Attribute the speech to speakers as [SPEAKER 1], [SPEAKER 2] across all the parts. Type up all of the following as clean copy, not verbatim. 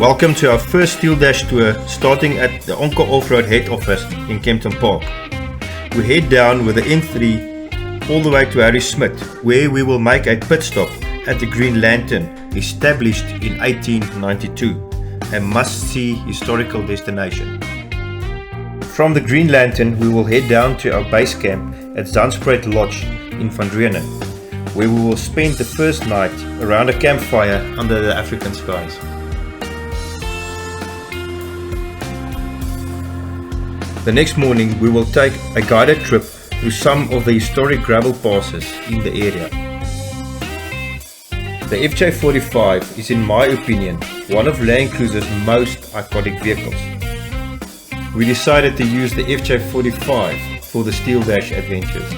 [SPEAKER 1] Welcome to our first Steel Dash tour starting at the Onca Off-Road head office in Kempton Park. We head down with the N3 all the way to Harry Smith, where we will make a pit stop at the Green Lantern, established in 1892, a must-see historical destination. From the Green Lantern we will head down to our base camp at Zandspruit Lodge in Van Reenen, where we will spend the first night around a campfire under the African skies. The next morning we will take a guided trip through some of the historic gravel passes in the area. The FJ45 is, in my opinion, one of Land Cruiser's most iconic vehicles. We decided to use the FJ45 for the Steel Dash adventures.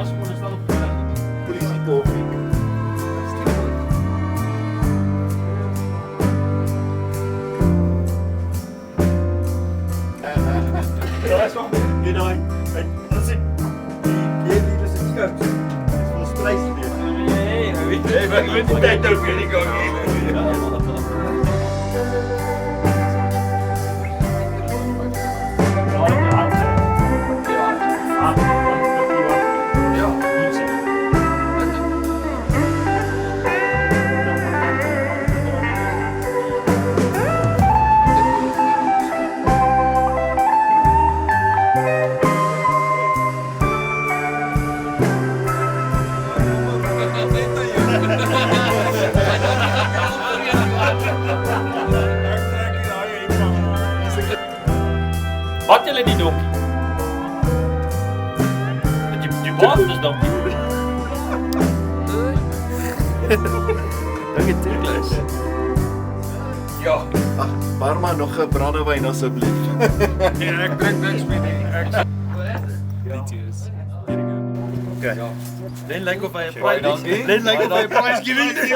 [SPEAKER 2] Ons was gewoon een snel op politiepooging. Ik ben die tijd ook weer, ik ook niet. Wat jullie niet doen? Je baas dus dan.
[SPEAKER 3] Dank je Tikles.
[SPEAKER 2] Ja.
[SPEAKER 3] Barma nog een brandewijn alsjeblieft.
[SPEAKER 2] Ja, ik drink niks meer.
[SPEAKER 3] Oké.
[SPEAKER 2] Leen lijkt of bij een prijs. Leen lijkt of bij een prijs gewinnen.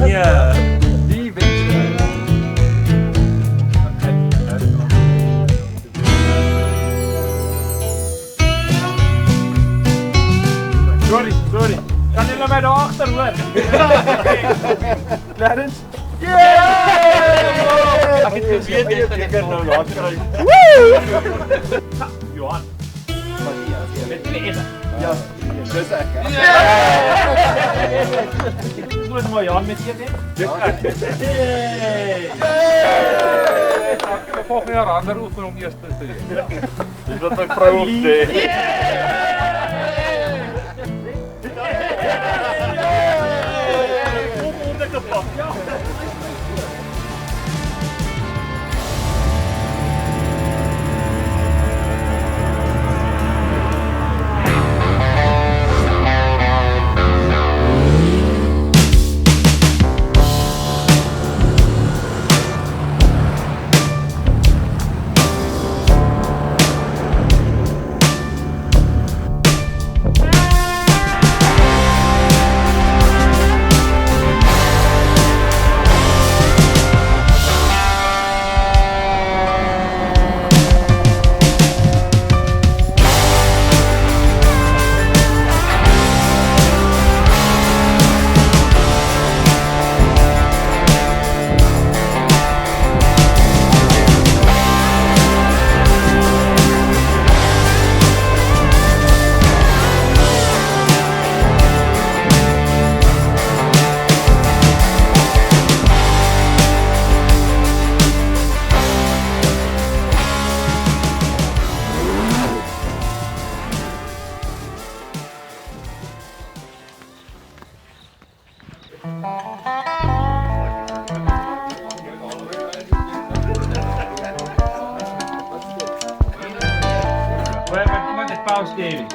[SPEAKER 2] Ja, die weet je. Sorry. Kan jullie mij daarachter hoor? Clarence? Yeah! Ik kan nou laat krijgen. Johan. Met twee eten.
[SPEAKER 3] Ja, dus echt.
[SPEAKER 2] Ik moet maar Johan met je volgend jaar aan de oefenen om eerst te doen. Is dat een vrouw op de? Paus Daily.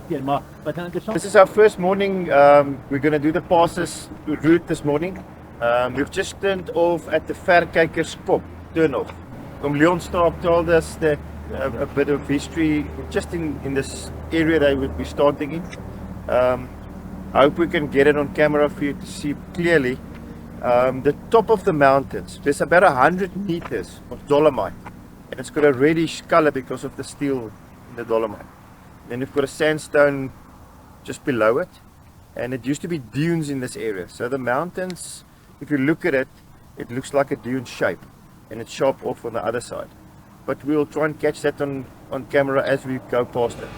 [SPEAKER 1] This is our first morning. We're going to do the passes route this morning. We've just turned off at the Verkykerskop turn off. Leonstraat told us that a bit of history just in this area they would be starting in. I hope we can get it on camera for you to see clearly. The top of the mountains, there's about 100 meters of dolomite, and it's got a reddish color because of the steel in the dolomite. Then you've got a sandstone just below it, and it used to be dunes in this area. So the mountains, if you look at it, it looks like a dune shape, and it's sharp off on the other side. But we'll try and catch that on camera as we go past it.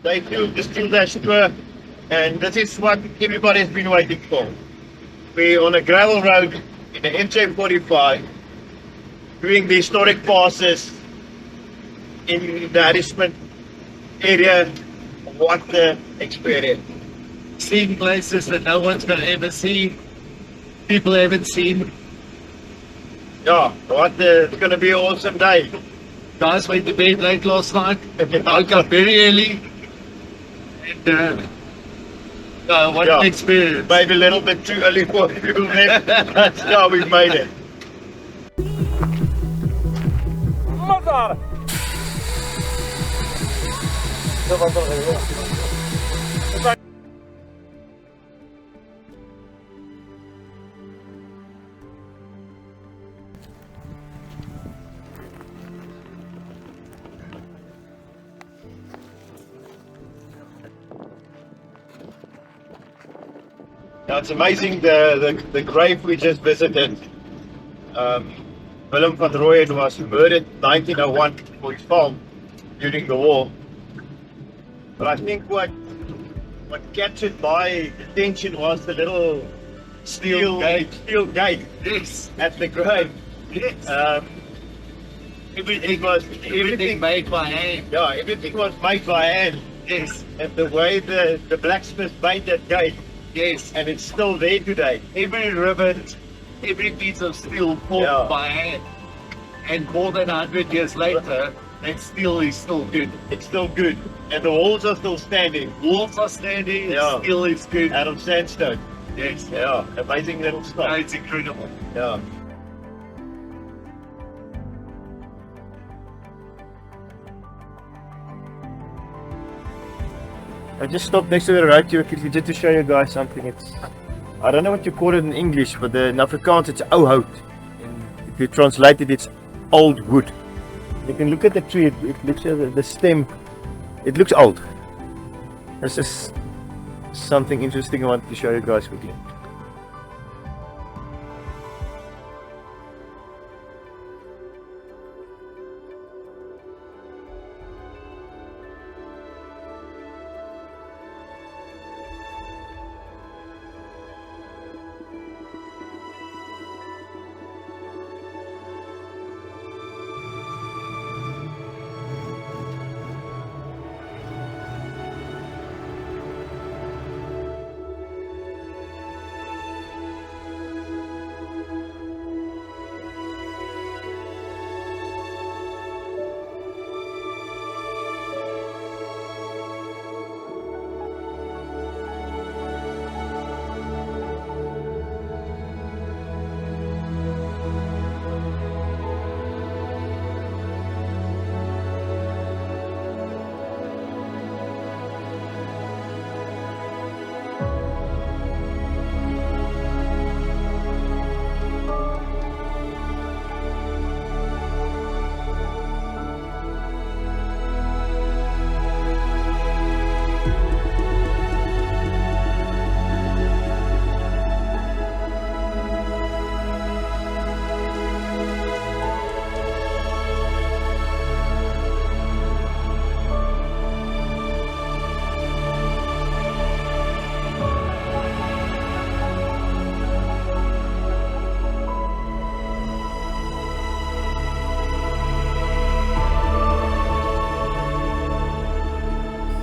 [SPEAKER 1] Day 2 of the Steel Dash tour, and this is what everybody's been waiting for. We're on a gravel road in the NJ45, doing the historic passes in the Harrismith area. What the experience!
[SPEAKER 4] Seeing places that no one's gonna ever see, people haven't seen.
[SPEAKER 1] Yeah, it's going to be an awesome day.
[SPEAKER 4] Guys went to bed late last night, woke up very early, and what an experience.
[SPEAKER 1] Maybe a little bit too early for people there, but yeah, we've made it.
[SPEAKER 2] Mazar!
[SPEAKER 1] Now it's amazing the grave we just visited. Willem van Rooyen was murdered in 1901 for his farm during the war. But I think what captured my attention was the little
[SPEAKER 4] steel gate.
[SPEAKER 5] Steel gate
[SPEAKER 4] Yes.
[SPEAKER 5] at the grave.
[SPEAKER 4] Yes.
[SPEAKER 5] Everything
[SPEAKER 4] made by hand.
[SPEAKER 5] Yeah, everything was made by hand.
[SPEAKER 4] Yes.
[SPEAKER 5] And the way the blacksmith made that gate,
[SPEAKER 4] Yes.
[SPEAKER 5] and it's still there today.
[SPEAKER 4] Every rivet, every piece of steel formed
[SPEAKER 5] Yeah.
[SPEAKER 4] by hand. And more than 100 years later, that steel is still good.
[SPEAKER 5] It's still good. And the walls are still standing
[SPEAKER 4] Walls are standing,
[SPEAKER 5] Yeah.
[SPEAKER 4] steel is good.
[SPEAKER 5] out of sandstone.
[SPEAKER 4] Yes.
[SPEAKER 5] Yeah, amazing little stuff.
[SPEAKER 4] It's incredible.
[SPEAKER 5] Yeah. I just stopped next to the road here quickly just to show you guys something. It's, I don't know what you call it in English, but in Afrikaans it's ou hout. If you translate it, it's old wood. You can look at the tree, it looks at the stem, it looks old. This is something interesting I want to show you guys quickly.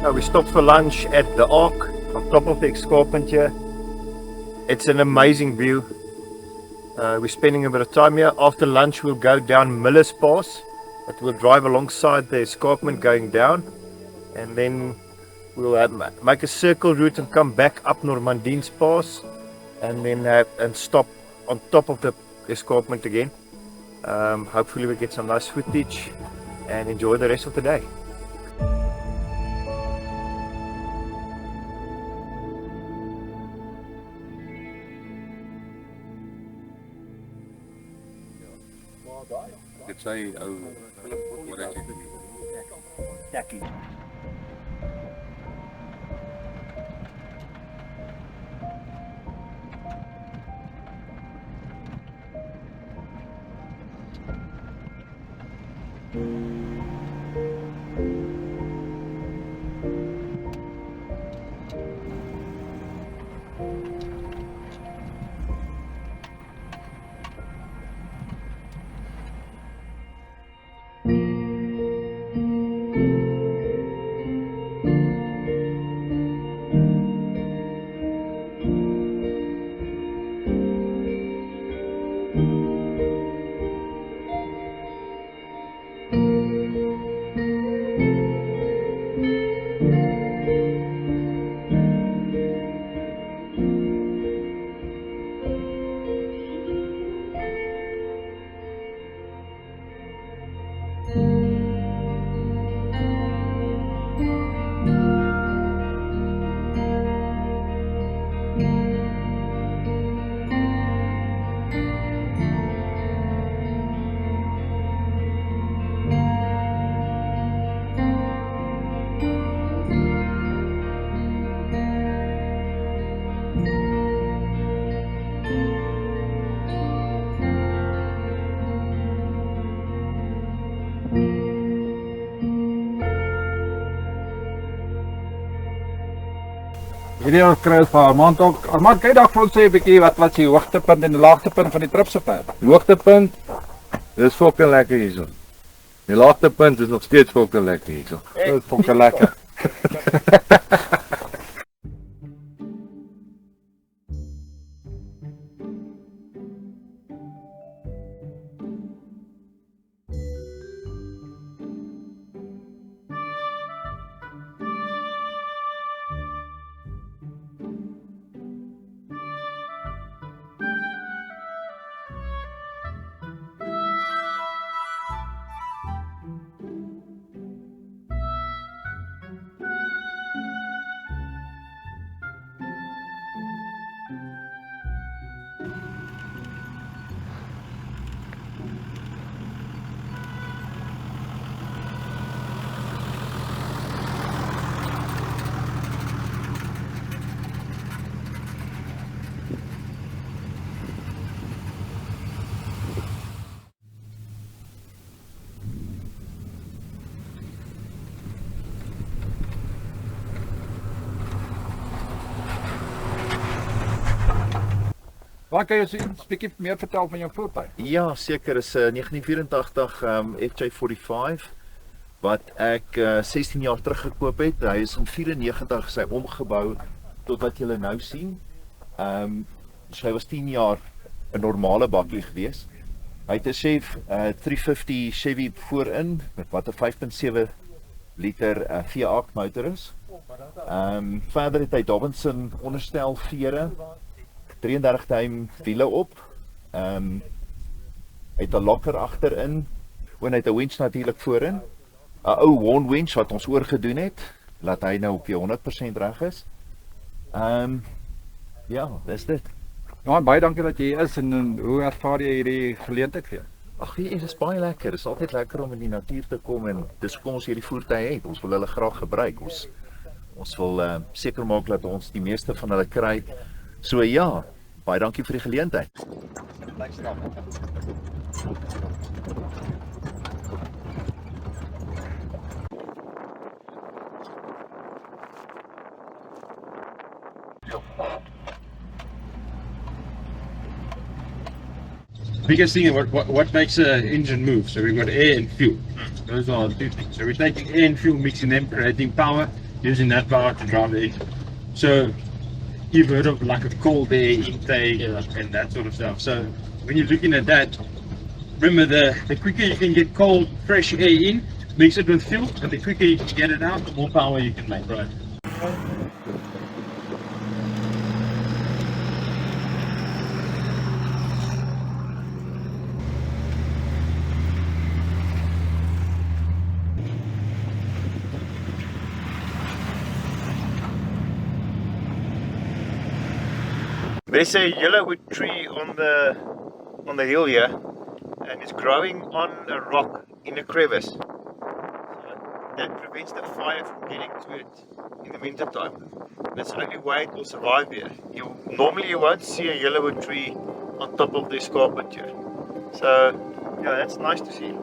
[SPEAKER 5] Now we stopped for lunch at the Ark on top of the escarpment here. It's an amazing view. We're spending a bit of time here. After lunch we'll go down Miller's Pass, but we'll drive alongside the escarpment going down, and then we'll make a circle route and come back up Normandine's Pass, and then stop on top of the escarpment again. Hopefully we get some nice footage and enjoy the rest of the day.
[SPEAKER 2] Dit sy ou wat ek
[SPEAKER 5] Jackie.
[SPEAKER 2] Hierdie ons kry vir Armand ook. Armand, kan jy dalk vir ons sê 'n bietjie wat die hoogtepunt en die laagtepunt van die trip sover?
[SPEAKER 6] Die hoogtepunt, dis fucking lekker hierso. Die laagtepunt is nog steeds fucking lekker hierso.
[SPEAKER 2] Dit is fucking lekker. Waar kan jy ons 'n bietjie meer vertel van jou voertuig?
[SPEAKER 3] Ja, seker, is 'n 1984 FJ45 wat ek 16 jaar terug gekoop het. Hy is in 94 sy omgebou tot wat jy nou sien. So hy was 10 jaar 'n normale bakkie gewees. Hy het 'n Chevy 350 Chevy voorin met wat 'n 5.7 liter V8 motor is. Verder het hy Dobinson onderstel vere, 33 duim wiele op. Hy het 'n lokker agterin en hy het 'n winch natuurlik voorin. 'n Ou Warn winch wat ons oorgedoen het, laat hy nou op die 100% reg is. Ja, dis dit.
[SPEAKER 2] Ja, baie dankie dat jy hier is en hoe ervaar jy hierdie geleentheid weer?
[SPEAKER 3] Ag, dit is baie lekker. Dit is altyd lekker om in die natuur te kom en dis hoekom ons hierdie voertuie het. Ons wil hulle graag gebruik. Ons wil seker maak dat ons die meeste van hulle kry. So ja, baie dankie vir die geleentheid.
[SPEAKER 7] Biggest thing, what makes an engine move? So we've got air and fuel. Those are the two things. So we're taking air and fuel, mixing them, creating power, using that power to drive the engine. So you've heard of like a cold air intake and that sort of stuff. So when you're looking at that, remember the quicker you can get cold, fresh air in, mix it with fuel, and the quicker you can get it out, the more power you can make. Right.
[SPEAKER 1] There's a yellowwood tree on the hill here, and it's growing on a rock in a crevice. So that prevents the fire from getting to it in the winter time. That's the only way it will survive here. Normally you won't see a yellowwood tree on top of the escarpment here. So yeah, that's nice to see.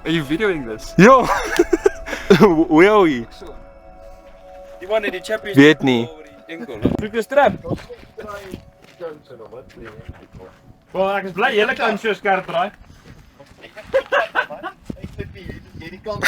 [SPEAKER 8] Are you videoing this?
[SPEAKER 9] Yo! Where are we?
[SPEAKER 8] Die man het die chappies
[SPEAKER 9] Weet nie.
[SPEAKER 8] oor die enkel. Soek 'n strap. Wel, ek is bly julle kan so skerp draai.
[SPEAKER 3] Ek weet nie, jy die kant.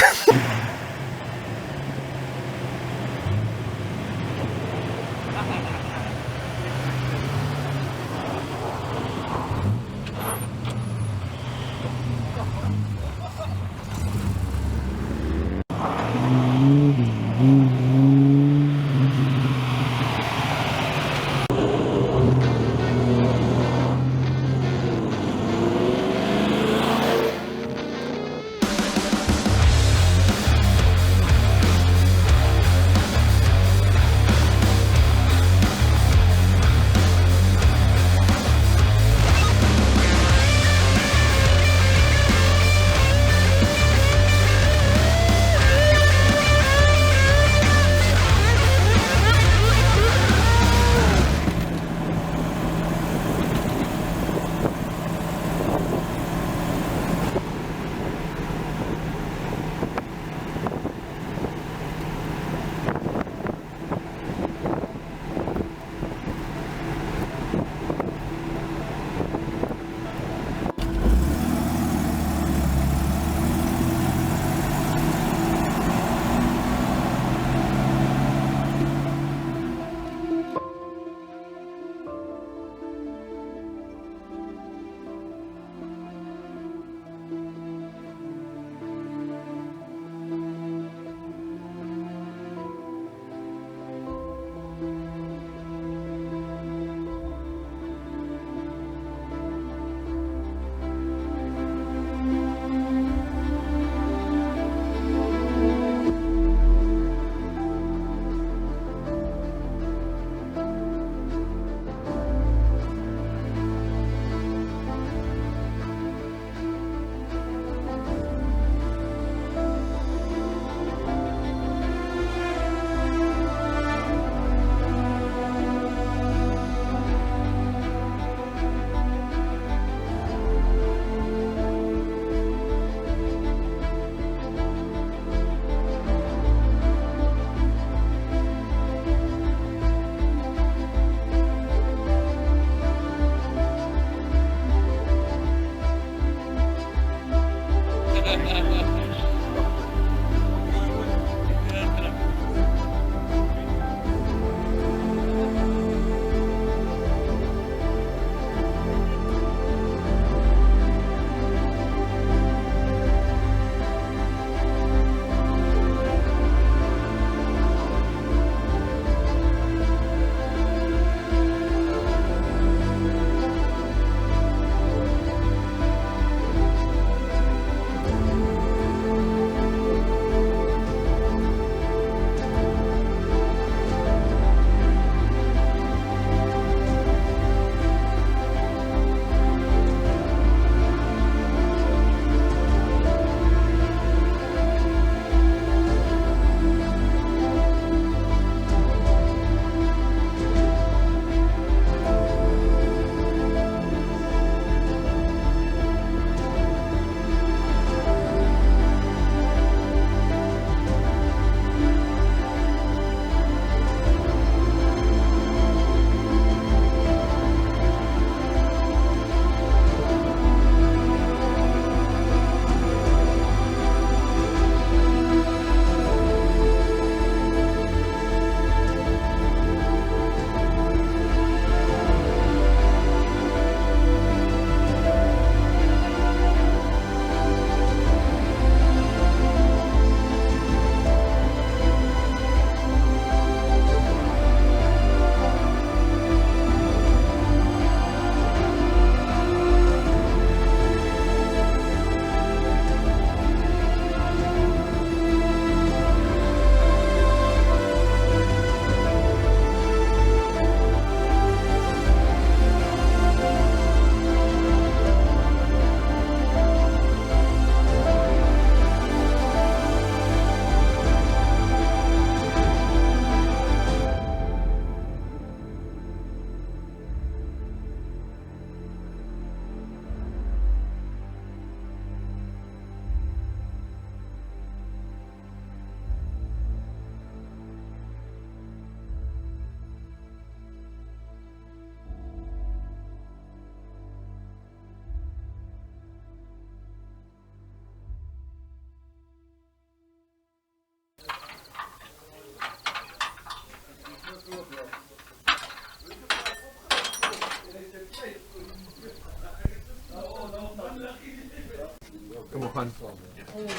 [SPEAKER 2] Kom we gaan.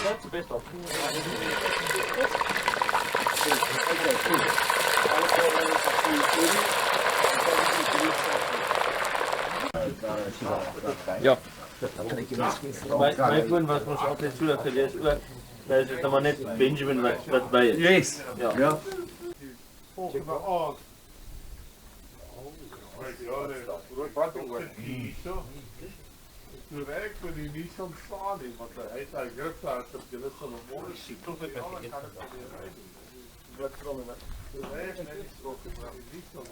[SPEAKER 8] That's the best option.
[SPEAKER 2] Ja.
[SPEAKER 8] My foon was ons altyd so gewees ook. Daar is maar net Benjamin wat by is.
[SPEAKER 2] Yes.
[SPEAKER 8] Ja.
[SPEAKER 6] Volgende aand. Toen werk ik die niet zo'n stadion, want hij is eigenlijk uit dat je dat van een mooie ziet. Toch met die wat van een werk net is ook niet zo.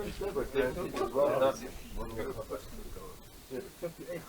[SPEAKER 6] Ik heb echt